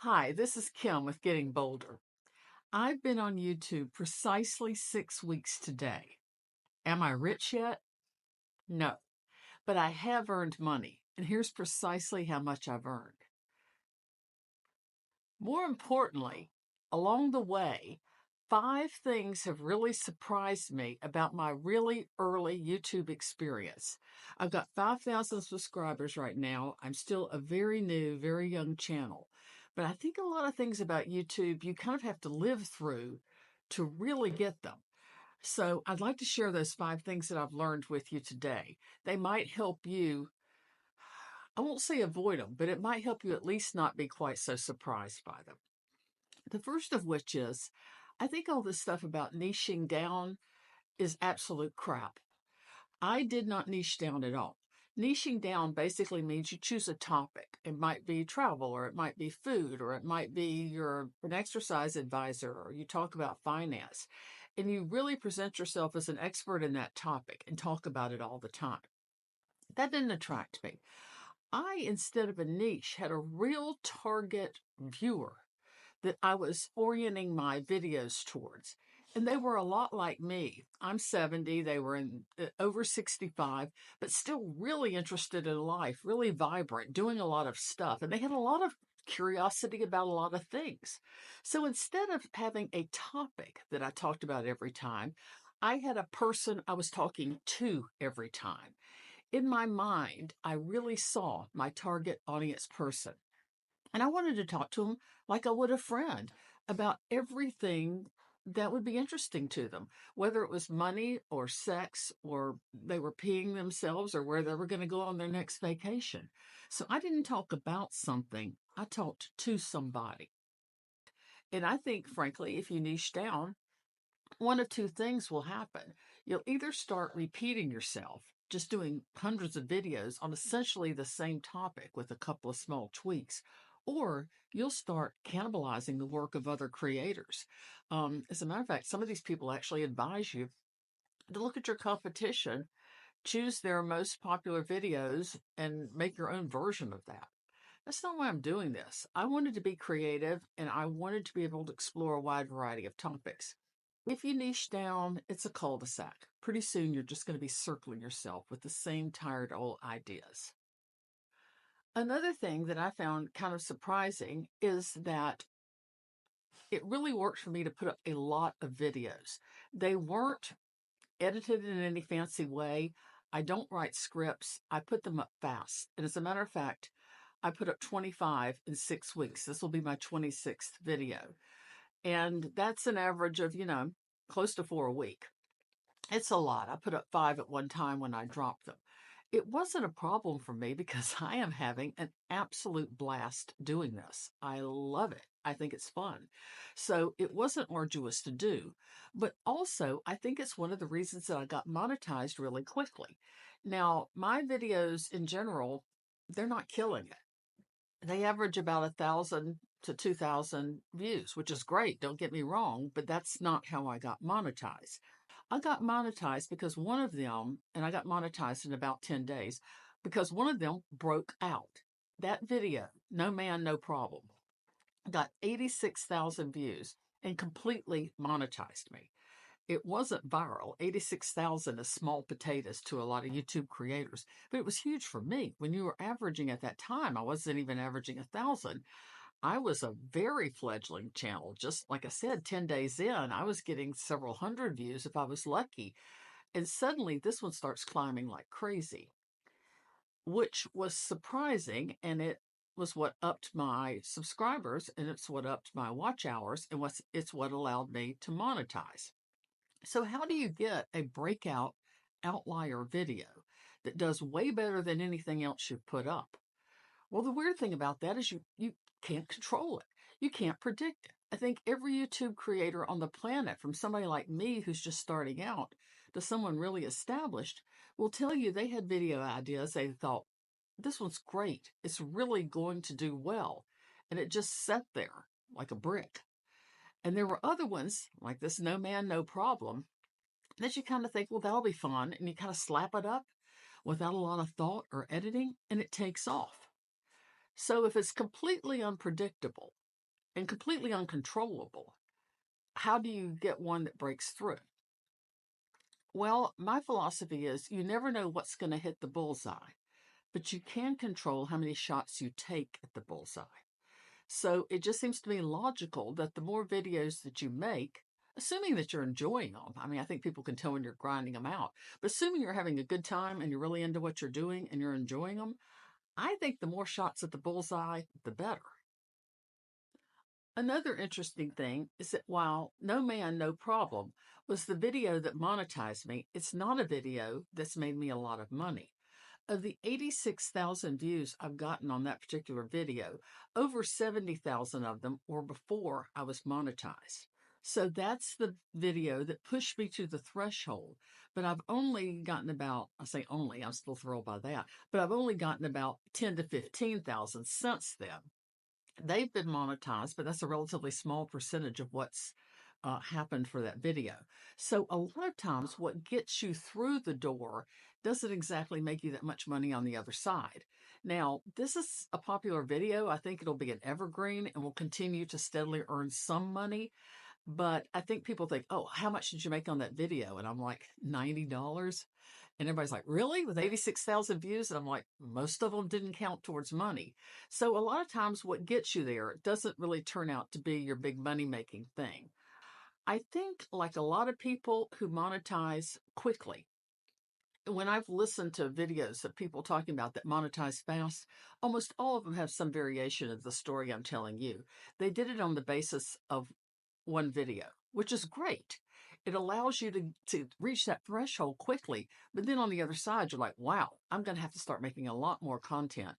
Hi, this is Kim with Getting Bolder. I've been on YouTube precisely 6 weeks today. Am I rich yet? No, but I have earned money, and here's precisely how much I've earned. More importantly, along the way, 5 things have really surprised me about my really early YouTube experience. I've got 5,000 subscribers right now. I'm still a very new, very young channel. But I think a lot of things about YouTube you kind of have to live through to really get them. So I'd like to share those 5 things that I've learned with you today. They might help you, I won't say avoid them, but it might help you at least not be quite so surprised by them. The first of which is, I think all this stuff about niching down is absolute crap. I did not niche down at all. Niching down basically means you choose a topic. It might be travel, or it might be food, or it might be you're an exercise advisor, or you talk about finance. And you really present yourself as an expert in that topic and talk about it all the time. That didn't attract me. I, instead of a niche, had a real target viewer that I was orienting my videos towards. And they were a lot like me. I'm 70, they were over 65, but still really interested in life, really vibrant, doing a lot of stuff. And they had a lot of curiosity about a lot of things. So instead of having a topic that I talked about every time, I had a person I was talking to every time. In my mind, I really saw my target audience person. And I wanted to talk to them like I would a friend about everything that would be interesting to them, whether it was money or sex or they were peeing themselves or where they were going to go on their next vacation. So I didn't talk about something, I talked to somebody. And I think, frankly, if you niche down, one of 2 things will happen. You'll either start repeating yourself, just doing hundreds of videos on essentially the same topic with a couple of small tweaks, or you'll start cannibalizing the work of other creators. As a matter of fact, some of these people actually advise you to look at your competition, choose their most popular videos, and make your own version of that. That's not why I'm doing this. I wanted to be creative and I wanted to be able to explore a wide variety of topics. If you niche down, it's a cul-de-sac. Pretty soon you're just going to be circling yourself with the same tired old ideas. Another thing that I found kind of surprising is that it really worked for me to put up a lot of videos. They weren't edited in any fancy way. I don't write scripts. I put them up fast. And as a matter of fact, I put up 25 in 6 weeks. This will be my 26th video. And that's an average of, close to 4 a week. It's a lot. I put up 5 at one time when I dropped them. It wasn't a problem for me because I am having an absolute blast doing this. I love it. I think it's fun. So it wasn't arduous to do. But also, I think it's one of the reasons that I got monetized really quickly. Now, my videos in general, they're not killing it. They average about 1,000 to 2,000 views, which is great. Don't get me wrong, but that's not how I got monetized. I got monetized because one of them, and I got monetized in about 10 days, because one of them broke out. That video, No Man, No Problem, got 86,000 views and completely monetized me. It wasn't viral. 86,000 is small potatoes to a lot of YouTube creators, but it was huge for me. When you were averaging at that time, I wasn't even averaging 1,000. I was a very fledgling channel. Just like I said, 10 days in, I was getting several hundred views if I was lucky. And suddenly this one starts climbing like crazy, which was surprising. And it was what upped my subscribers and it's what upped my watch hours and it's what allowed me to monetize. So how do you get a breakout outlier video that does way better than anything else you've put up? Well, the weird thing about that is you can't control it. You can't predict it. I think every YouTube creator on the planet, from somebody like me who's just starting out to someone really established, will tell you they had video ideas. They thought, this one's great. It's really going to do well. And it just sat there like a brick. And there were other ones, like this No Man, No Problem, that you kind of think, well, that'll be fun. And you kind of slap it up without a lot of thought or editing, and it takes off. So if it's completely unpredictable, and completely uncontrollable. How do you get one that breaks through? Well, my philosophy is you never know what's going to hit the bullseye, but you can control how many shots you take at the bullseye. So it just seems to me logical that the more videos that you make, assuming that you're enjoying them, I mean, I think people can tell when you're grinding them out, but assuming you're having a good time and you're really into what you're doing and you're enjoying them, I think the more shots at the bullseye, the better. Another interesting thing is that while No Man, No Problem was the video that monetized me, it's not a video that's made me a lot of money. Of the 86,000 views I've gotten on that particular video, over 70,000 of them were before I was monetized. So that's the video that pushed me to the threshold. But I've only gotten about, I say only, I'm still thrilled by that, but I've only gotten about 10 to 15,000 since then. They've been monetized, but that's a relatively small percentage of what's happened for that video. So a lot of times what gets you through the door doesn't exactly make you that much money on the other side. Now, this is a popular video. I think it'll be an evergreen and will continue to steadily earn some money. But I think people think, oh, how much did you make on that video? And I'm like, $90. And everybody's like, really? With 86,000 views? And I'm like, most of them didn't count towards money. So a lot of times what gets you there doesn't really turn out to be your big money making thing. I think, like a lot of people who monetize quickly, when I've listened to videos of people talking about that monetize fast, almost all of them have some variation of the story I'm telling you. They did it on the basis of one video, which is great. It allows you to reach that threshold quickly. But then on the other side, you're like, wow, I'm going to have to start making a lot more content.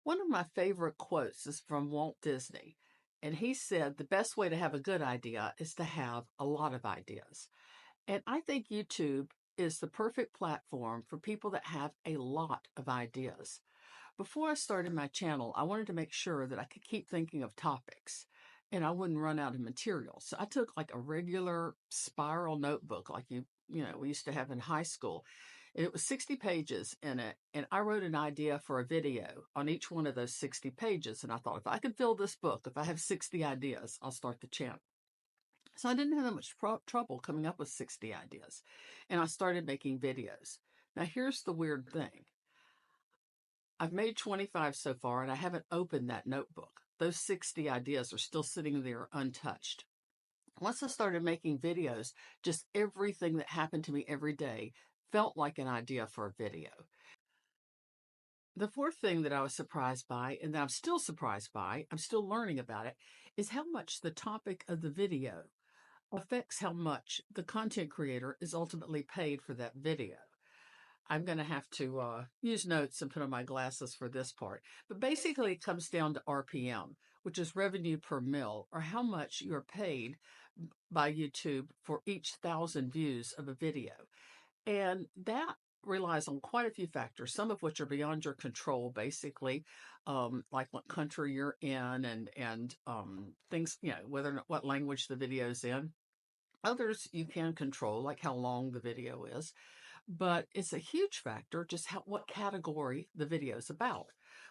One of my favorite quotes is from Walt Disney. And he said, the best way to have a good idea is to have a lot of ideas. And I think YouTube is the perfect platform for people that have a lot of ideas. Before I started my channel, I wanted to make sure that I could keep thinking of topics and I wouldn't run out of material. So I took like a regular spiral notebook like we used to have in high school. And it was 60 pages in it. And I wrote an idea for a video on each one of those 60 pages. And I thought, if I could fill this book, if I have 60 ideas, I'll start the channel. So I didn't have that much trouble coming up with 60 ideas. And I started making videos. Now, here's the weird thing. I've made 25 so far, and I haven't opened that notebook. Those 60 ideas are still sitting there untouched. Once I started making videos, just everything that happened to me every day felt like an idea for a video. The fourth thing that I was surprised by, and that I'm still surprised by, I'm still learning about it, is how much the topic of the video affects how much the content creator is ultimately paid for that video. I'm going to have to use notes and put on my glasses for this part. But basically, it comes down to RPM, which is revenue per mille, or how much you're paid by YouTube for each 1,000 views of a video. And that relies on quite a few factors, some of which are beyond your control, basically, like what country you're in and things, whether or not what language the video's in. Others you can control, like how long the video is. But it's a huge factor just what category the video is about.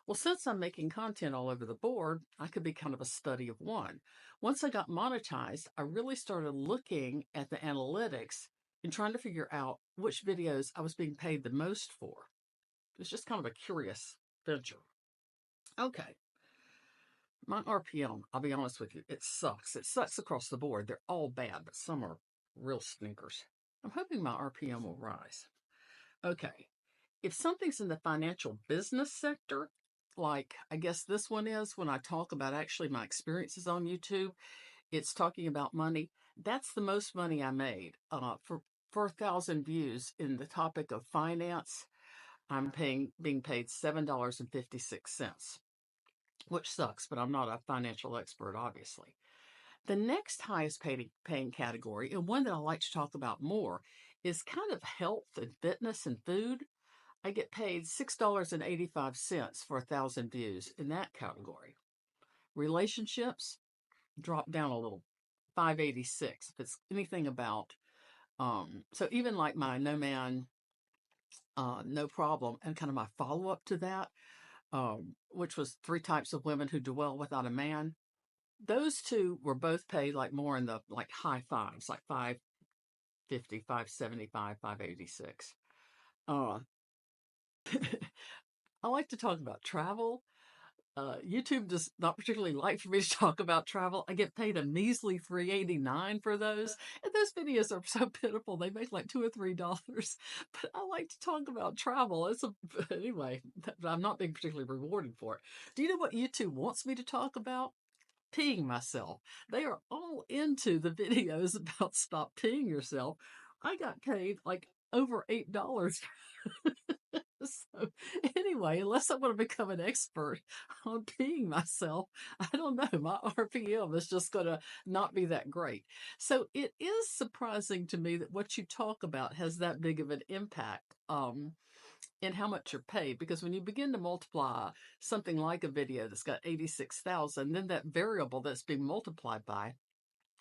Well, since I'm making content all over the board, I could be kind of a study of one. Once I got monetized, I really started looking at the analytics and trying to figure out which videos I was being paid the most for. It was just kind of a curious venture. Okay. My RPM, I'll be honest with you, it sucks. It sucks across the board. They're all bad, but some are real stinkers. I'm hoping my RPM will rise. Okay. If something's in the financial business sector, like I guess this one is when I talk about actually my experiences on YouTube, it's talking about money. That's the most money I made for 1,000 views in the topic of finance. I'm being paid $7.56, which sucks, but I'm not a financial expert, obviously. The next highest paying category, and one that I like to talk about more, is kind of health and fitness and food. I get paid $6.85 for 1,000 views in that category. Relationships drop down a little, 586. If it's anything about, so even like my No Man, No Problem, and kind of my follow up to that, which was 3 types of women who do well without a man. those two were both paid like more in the like high fives, like 550, 575, 586. Uh, I like to talk about travel. YouTube does not particularly like for me to talk about travel. I get paid a measly $3.89 for those, and those videos are so pitiful. They make like $2 or $3, but I like to talk about travel. Anyway. I'm not being particularly rewarded for it. Do you know what YouTube wants me to talk about? Peeing myself. They are all into the videos about stop peeing yourself. I got paid like over $8. So anyway, unless I want to become an expert on peeing myself, I don't know. My RPM is just going to not be that great. So it is surprising to me that what you talk about has that big of an impact. In how much you're paid, because when you begin to multiply something like a video that's got 86,000, then that variable that's being multiplied by,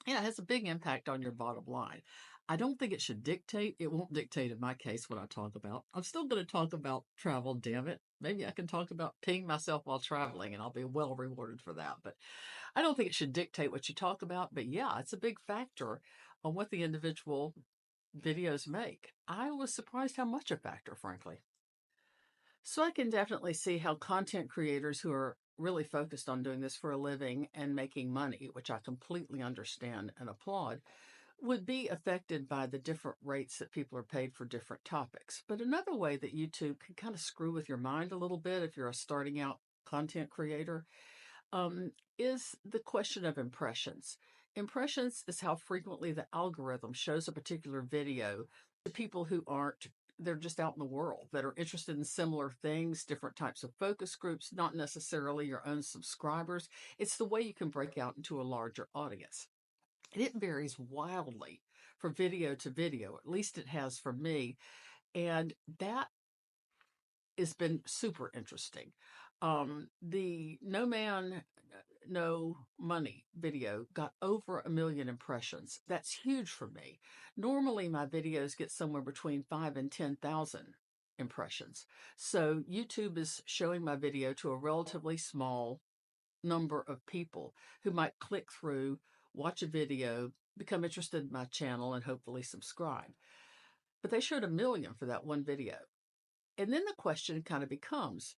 yeah, it has a big impact on your bottom line. I don't think it should dictate. It won't dictate in my case what I talk about. I'm still going to talk about travel, damn it. Maybe I can talk about peeing myself while traveling and I'll be well rewarded for that. But I don't think it should dictate what you talk about. But yeah, it's a big factor on what the individual videos make. I was surprised how much a factor, frankly. So I can definitely see how content creators who are really focused on doing this for a living and making money, which I completely understand and applaud, would be affected by the different rates that people are paid for different topics. But another way that YouTube can kind of screw with your mind a little bit if you're a starting out content creator is the question of impressions. Impressions is how frequently the algorithm shows a particular video to people who aren't, they're just out in the world that are interested in similar things, different types of focus groups, not necessarily your own subscribers. It's the way you can break out into a larger audience. And it varies wildly from video to video, at least it has for me. And that has been super interesting. The No Man, No Money video got over 1 million impressions. That's huge for me. Normally, my videos get somewhere between 5 and 10,000 impressions. So YouTube is showing my video to a relatively small number of people who might click through, watch a video, become interested in my channel, and hopefully subscribe. But they showed 1 million for that one video. And then the question kind of becomes,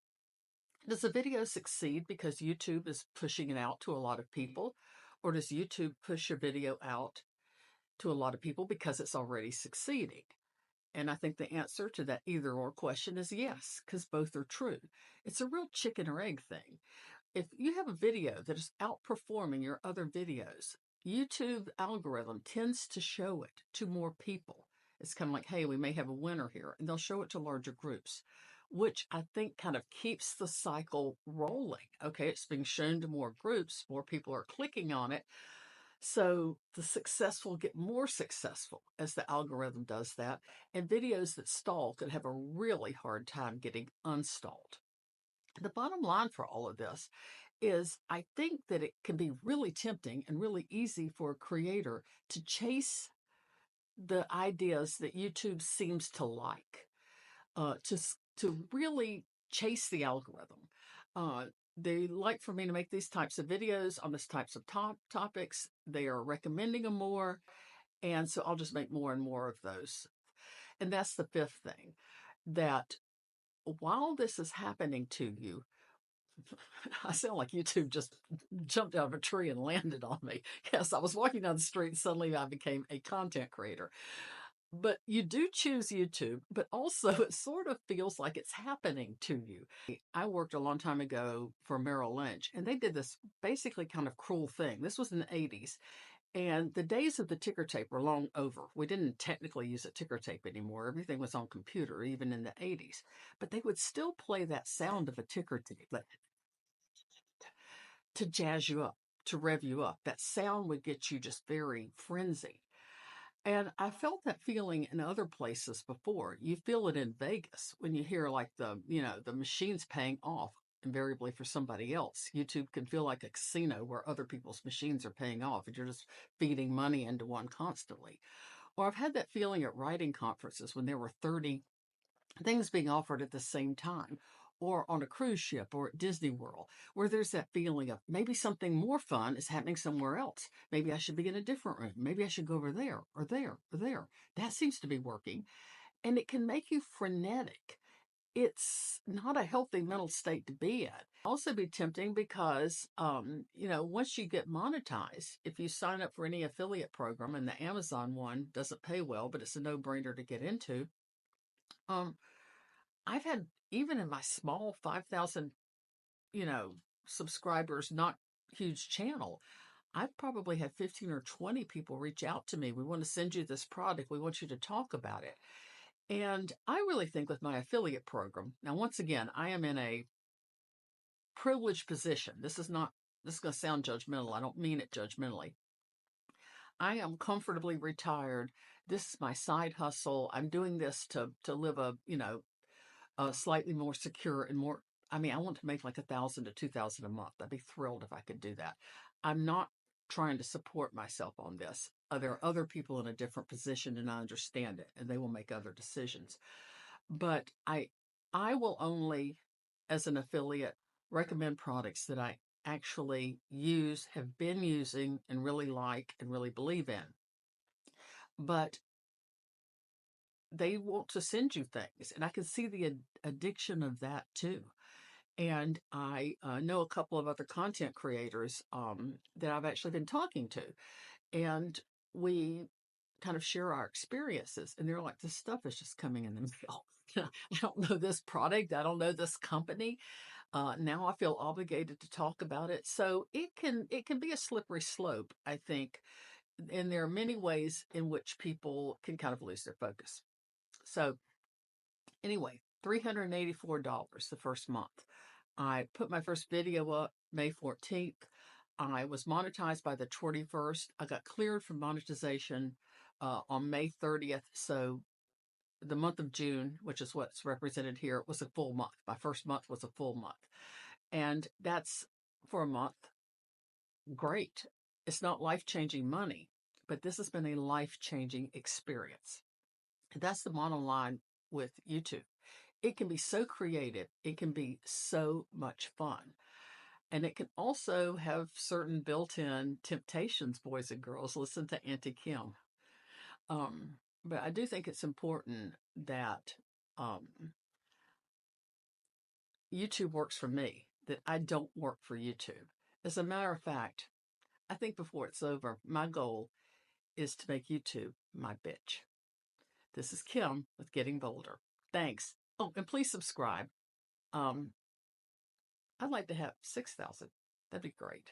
does the video succeed because YouTube is pushing it out to a lot of people? Or does YouTube push your video out to a lot of people because it's already succeeding? And I think the answer to that either or question is yes, because both are true. It's a real chicken or egg thing. If you have a video that is outperforming your other videos, YouTube algorithm tends to show it to more people. It's kind of like, hey, we may have a winner here, and they'll show it to larger groups, which I think kind of keeps the cycle rolling. Okay, it's being shown to more groups, more people are clicking on it. So the successful get more successful as the algorithm does that, and videos that stall could have a really hard time getting unstalled. The bottom line for all of this is I think that it can be really tempting and really easy for a creator to chase the ideas that YouTube seems to like, to really chase the algorithm. Uh, they like for me to make these types of videos on these types of topics. They are recommending them more. And so I'll just make more and more of those. And that's the fifth thing, that while this is happening to you, I sound like YouTube just jumped out of a tree and landed on me. Yes, I was walking down the street and suddenly I became a content creator. But you do choose YouTube, but also it sort of feels like it's happening to you. I worked a long time ago for Merrill Lynch, and they did this basically kind of cruel thing. This was in the 80s, and the days of the ticker tape were long over. We didn't technically use a ticker tape anymore. Everything was on computer, even in the 80s. But they would still play that sound of a ticker tape to jazz you up, to rev you up. That sound would get you just very frenzied. And I felt that feeling in other places before. You feel it in Vegas when you hear like the machines paying off invariably for somebody else. YouTube can feel like a casino where other people's machines are paying off and you're just feeding money into one constantly. Or I've had that feeling at writing conferences when there were 30 things being offered at the same time. or on a cruise ship or at Disney World, where there's that feeling of maybe something more fun is happening somewhere else. Maybe I should be in a different room. Maybe I should go over there or there or there. That seems to be working. And it can make you frenetic. It's not a healthy mental state to be in. Also be tempting because, once you get monetized, if you sign up for any affiliate program, and the Amazon one doesn't pay well, but it's a no-brainer to get into. I've had, even in my small 5,000, subscribers, not huge channel, I've probably had 15 or 20 people reach out to me. We want to send you this product. We want you to talk about it. And I really think with my affiliate program, now, once again, I am in a privileged position. This is going to sound judgmental. I don't mean it judgmentally. I am comfortably retired. This is my side hustle. I'm doing this to live a slightly more secure and more. I mean, I want to make like 1,000 to 2,000 a month. I'd be thrilled if I could do that. I'm not trying to support myself on this. There are other people in a different position, and I understand it, and they will make other decisions. But I will only, as an affiliate, recommend products that I actually use, have been using, and really like and really believe in. But they want to send you things, and I can see the addiction of that too. And I know a couple of other content creators that I've actually been talking to, and we kind of share our experiences. And they're like, this stuff is just coming in the mail. I don't know this product. I don't know this company. Now I feel obligated to talk about it. So it can be a slippery slope, I think. And there are many ways in which people can kind of lose their focus. So anyway, $384 the first month. I put my first video up May 14th. I was monetized by the 21st. I got cleared from monetization on May 30th. So the month of June, which is what's represented here, was a full month. My first month was a full month. And that's, for a month, great. It's not life-changing money, but this has been a life-changing experience. And that's the bottom line with YouTube. It can be so creative. It can be so much fun. And it can also have certain built-in temptations, boys and girls. Listen to Auntie Kim. But I do think it's important that YouTube works for me, that I don't work for YouTube. As a matter of fact, I think before it's over, my goal is to make YouTube my bitch. This is Kim with Getting Bolder. Thanks. Oh, and please subscribe. I'd like to have 6,000. That'd be great.